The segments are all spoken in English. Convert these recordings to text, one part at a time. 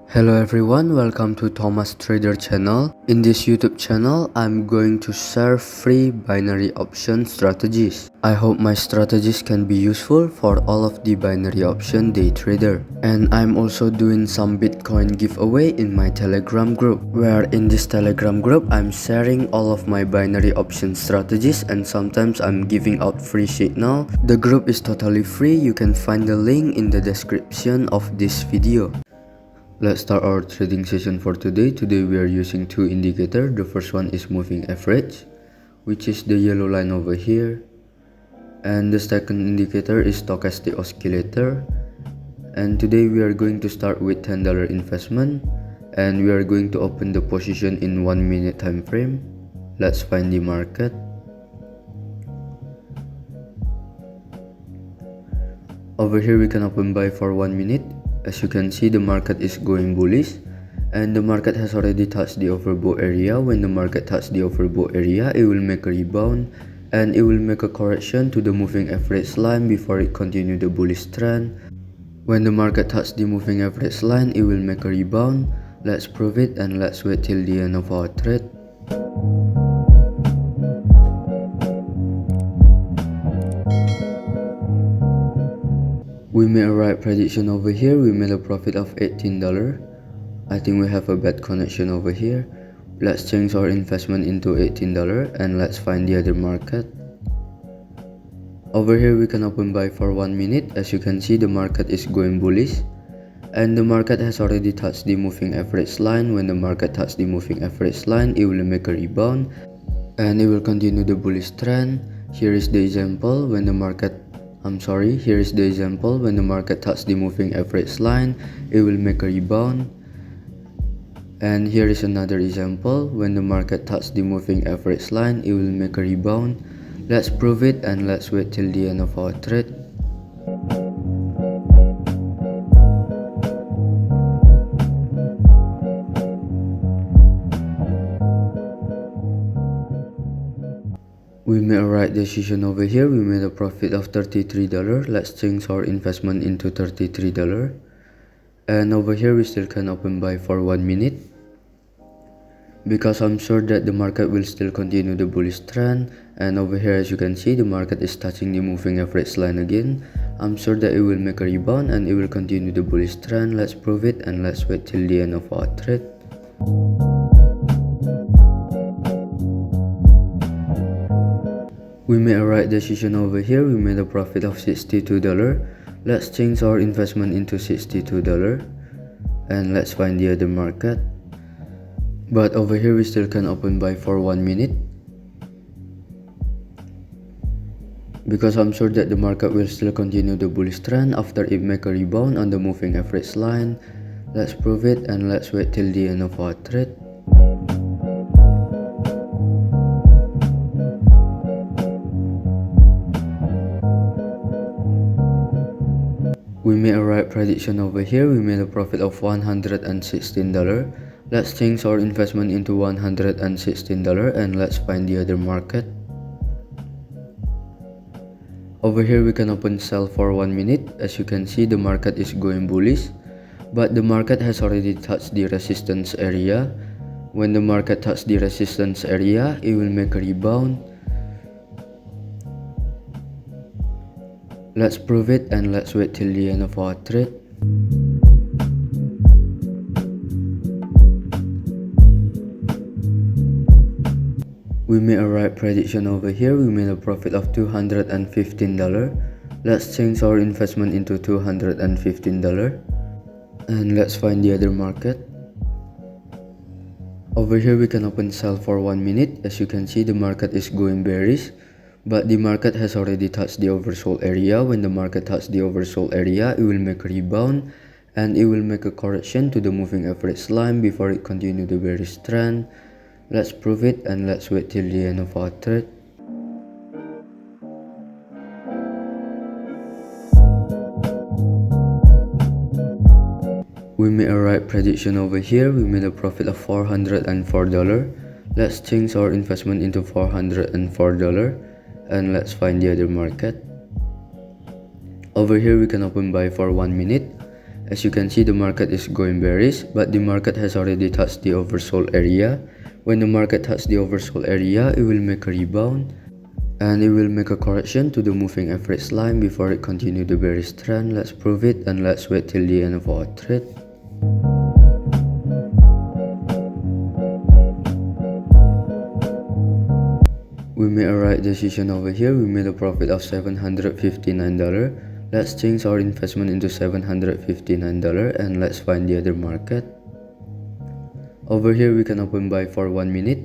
Hello everyone, welcome to Thomas Trader channel. In this YouTube channel, I'm going to share free binary option strategies. I hope my strategies can be useful for all of the binary option day trader. And I'm also doing some Bitcoin giveaway in my Telegram group, where in this Telegram group, I'm sharing all of my binary option strategies and sometimes I'm giving out free signal. The group is totally free. You can find the link in the description of this video. Let's start our trading session for today. Today we are using two indicators. The first one is moving average, which is the yellow line over here. And the second indicator is stochastic oscillator. And today we are going to start with $10 investment. And we are going to open the position in 1 minute time frame. Let's find the market. Over here we can open buy for 1 minute. As you can see, the market is going bullish and the market has already touched the overbought area. When the market touches the overbought area, it will make a rebound and it will make a correction to the moving average line before it continue the bullish trend. When the market touches the moving average line, it will make a rebound. Let's prove it and let's wait till the end of our trade. We made a right prediction over here. We made a profit of $18. I think we have a bad connection over here. Let's change our investment into $18 and let's find the other market. Over here we can open buy for 1 minute. As you can see, the market is going bullish and the market has already touched the moving average line. When the market touches the moving average line, it will make a rebound and it will continue the bullish trend. Here is the example when the market Here is the example when the market touches the moving average line, it will make a rebound. And here is another example when the market touches the moving average line, it will make a rebound. Let's prove it and let's wait till the end of our trade. We made a right decision over here. We made a profit of $33. Let's change our investment into $33. And over here we still can open buy for 1 minute, because I'm sure that the market will still continue the bullish trend. And over here, as you can see, the market is touching the moving average line again. I'm sure that it will make a rebound and it will continue the bullish trend. Let's prove it and let's wait till the end of our trade. We made a right decision over here. We made a profit of $62. Let's change our investment into $62 and let's find the other market. But over here we still can open buy for 1 minute, because I'm sure that the market will still continue the bullish trend after it make a rebound on the moving average line. Let's prove it and let's wait till the end of our trade. We made a right prediction over here. We made a profit of $116. Let's change our investment into $116 and let's find the other market. Over here we can open sell for 1 minute. As you can see, the market is going bullish, but the market has already touched the resistance area. When the market touches the resistance area, it will make a rebound. Let's prove it and let's wait till the end of our trade. We made a right prediction over here. We made a profit of $215. Let's change our investment into $215 and let's find the other market. Over here we can open sell for 1 minute. As you can see, the market is going bearish, but the market has already touched the oversold area. When the market touches the oversold area, it will make a rebound and it will make a correction to the moving average line before it continue the bearish trend. Let's prove it and let's wait till the end of our trade. We made a right prediction over here. We made a profit of $404. Let's change our investment into $404 and let's find the other market. Over here we can open buy for 1 minute. As you can see, the market is going bearish, but the market has already touched the oversold area. When the market touches the oversold area, it will make a rebound and it will make a correction to the moving average line before it continue the bearish trend. Let's prove it and let's wait till the end of our trade. We made a right decision over here. We made a profit of $759. Let's change our investment into $759 and let's find the other market. Over here we can open buy for 1 minute.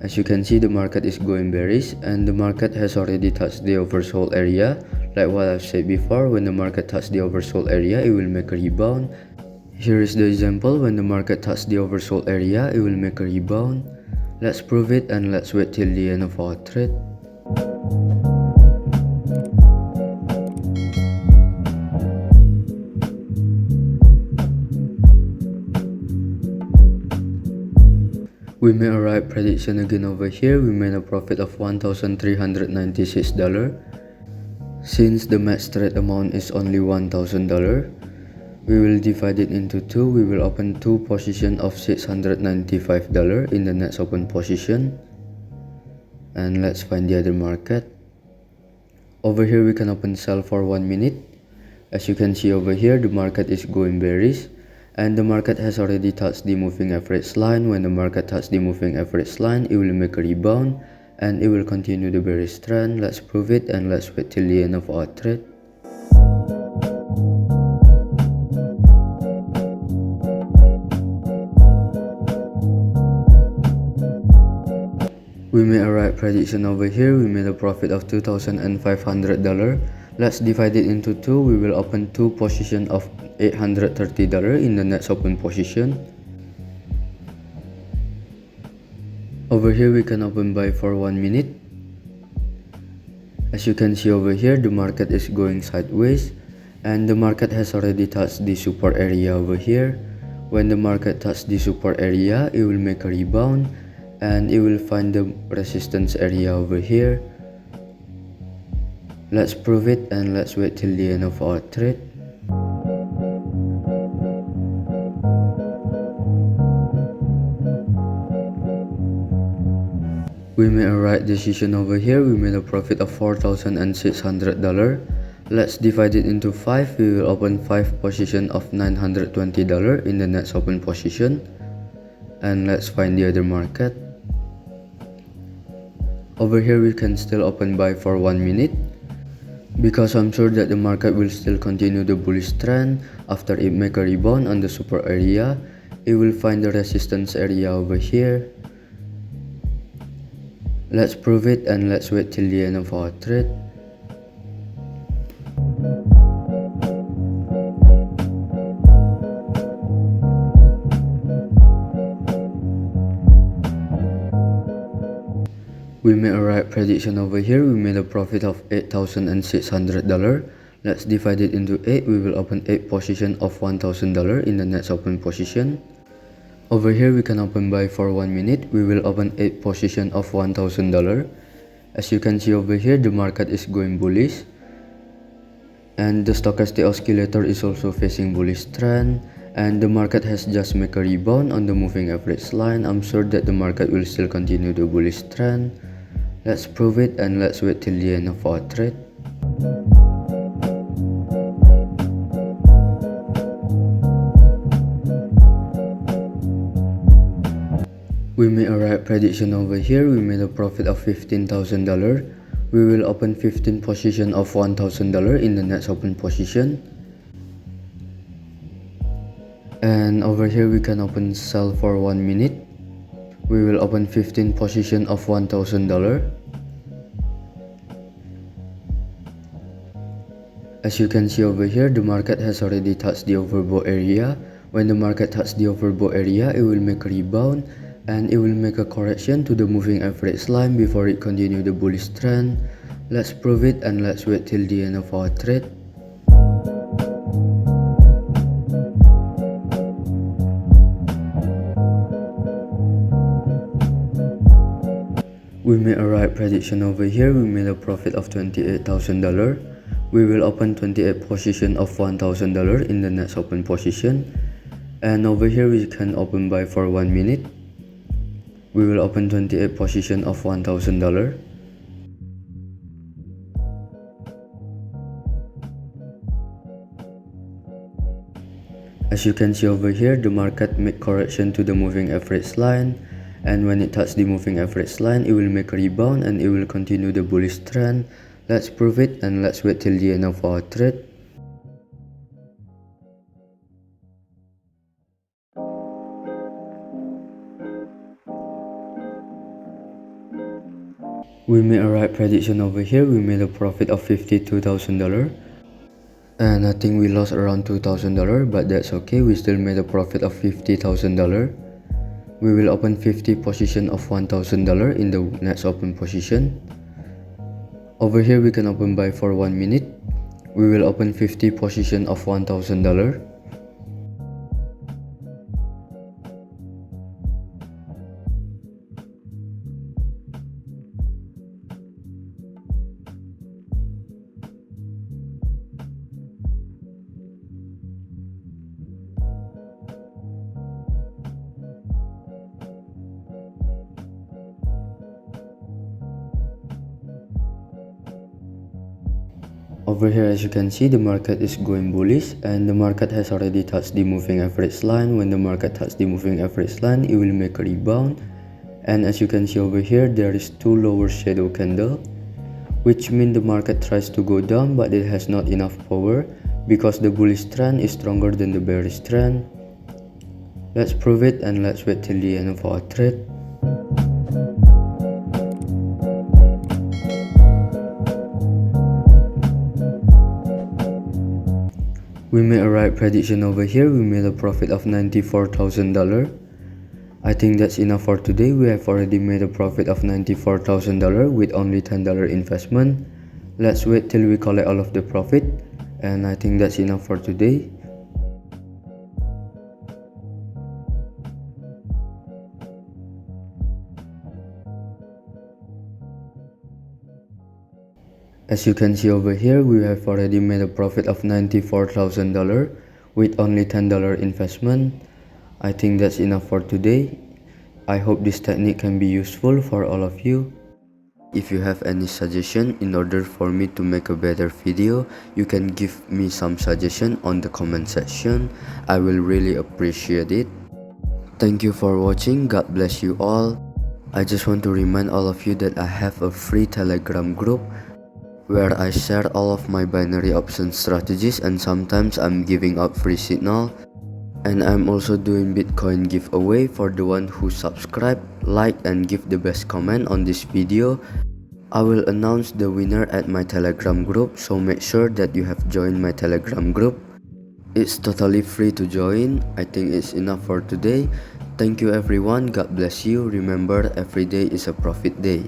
As you can see, the market is going bearish and the market has already touched the oversold area. Like what I've said before, when the market touches the oversold area, it will make a rebound. Here is the example. When the market touches the oversold area, it will make a rebound. Let's prove it and let's wait till the end of our trade. We made a right prediction again over here. We made a profit of $1,396. Since the max trade amount is only $1,000, we will divide it into two. We will open two positions of $695 in the next open position. And let's find the other market. Over here we can open sell for 1 minute. As you can see over here, the market is going bearish and the market has already touched the moving average line. When the market touches the moving average line, it will make a rebound and it will continue the bearish trend. Let's prove it and let's wait till the end of our trade. We made a right prediction over here. We made a profit of $2,500. Let's divide it into two. We will open two positions of $830 in the next open position. Over here we can open buy for 1 minute. As you can see over here, the market is going sideways and the market has already touched the support area over here. When the market touches the support area, it will make a rebound and it will find the resistance area over here. Let's prove it and let's wait till the end of our trade. We made a right decision over here. We made a profit of $4,600. Let's divide it into 5. We will open 5 positions of $920 in the next open position. And let's find the other market. Over here we can still open buy for 1 minute, because I'm sure that the market will still continue the bullish trend. After it make a rebound on the support area, it will find the resistance area over here. Let's prove it and let's wait till the end of our trade. We made a right prediction over here. We made a profit of $8,600. Let's divide it into 8. We will open 8 positions of $1,000 in the next open position. Over here we can open buy for 1 minute. We will open 8 positions of $1,000. As you can see over here, the market is going bullish and the stochastic oscillator is also facing bullish trend, and the market has just made a rebound on the moving average line. I'm sure that the market will still continue the bullish trend. Let's prove it and let's wait till the end of our trade. We made a right prediction over here. We made a profit of $15,000. We will open 15 positions of $1,000 in the next open position. And over here we can open sell for 1 minute. We will open 15 positions of $1,000. As you can see over here, the market has already touched the overbought area. When the market touches the overbought area, it will make a rebound and it will make a correction to the moving average line before it continue the bullish trend. Let's prove it and let's wait till the end of our trade. We made a right prediction over here. We made a profit of $28,000. We will open 28 position of $1,000 in the next open position, and over here we can open buy for 1 minute. We will open 28 position of $1,000. As you can see over here, the market make correction to the moving average line, and when it touches the moving average line, it will make a rebound and it will continue the bullish trend. Let's prove it and let's wait till the end of our trade. We made a right prediction over here. We made a profit of $52,000. And I think we lost around $2,000, but that's okay. We still made a profit of $50,000. We will open 50 position of $1,000 in the next open position. Over here we can open buy for 1 minute. We will open 50 position of $1,000. Over here, as you can see, the market is going bullish and the market has already touched the moving average line. When the market touches the moving average line, it will make a rebound. And as you can see over here, there is two lower shadow candle, which means the market tries to go down, but it has not enough power because the bullish trend is stronger than the bearish trend. Let's prove it and let's wait till the end of our trade. We made a right prediction over here. We made a profit of $94,000. I think that's enough for today. We have already made a profit of $94,000 with only $10 investment. Let's wait till we collect all of the profit, and I think that's enough for today. As you can see over here, we have already made a profit of $94,000 with only $10 investment. I think that's enough for today. I hope this technique can be useful for all of you. If you have any suggestion in order for me to make a better video, you can give me some suggestion on the comment section. I will really appreciate it. Thank you for watching. God bless you all. I just want to remind all of you that I have a free Telegram group where I share all of my binary option strategies, and sometimes I'm giving out free signal. And I'm also doing Bitcoin giveaway for the one who subscribe, like and give the best comment on this video. I will announce the winner at my Telegram group, so make sure that you have joined my Telegram group. It's totally free to join. I think it's enough for today. Thank you everyone. God bless you. Remember, every day is a profit day.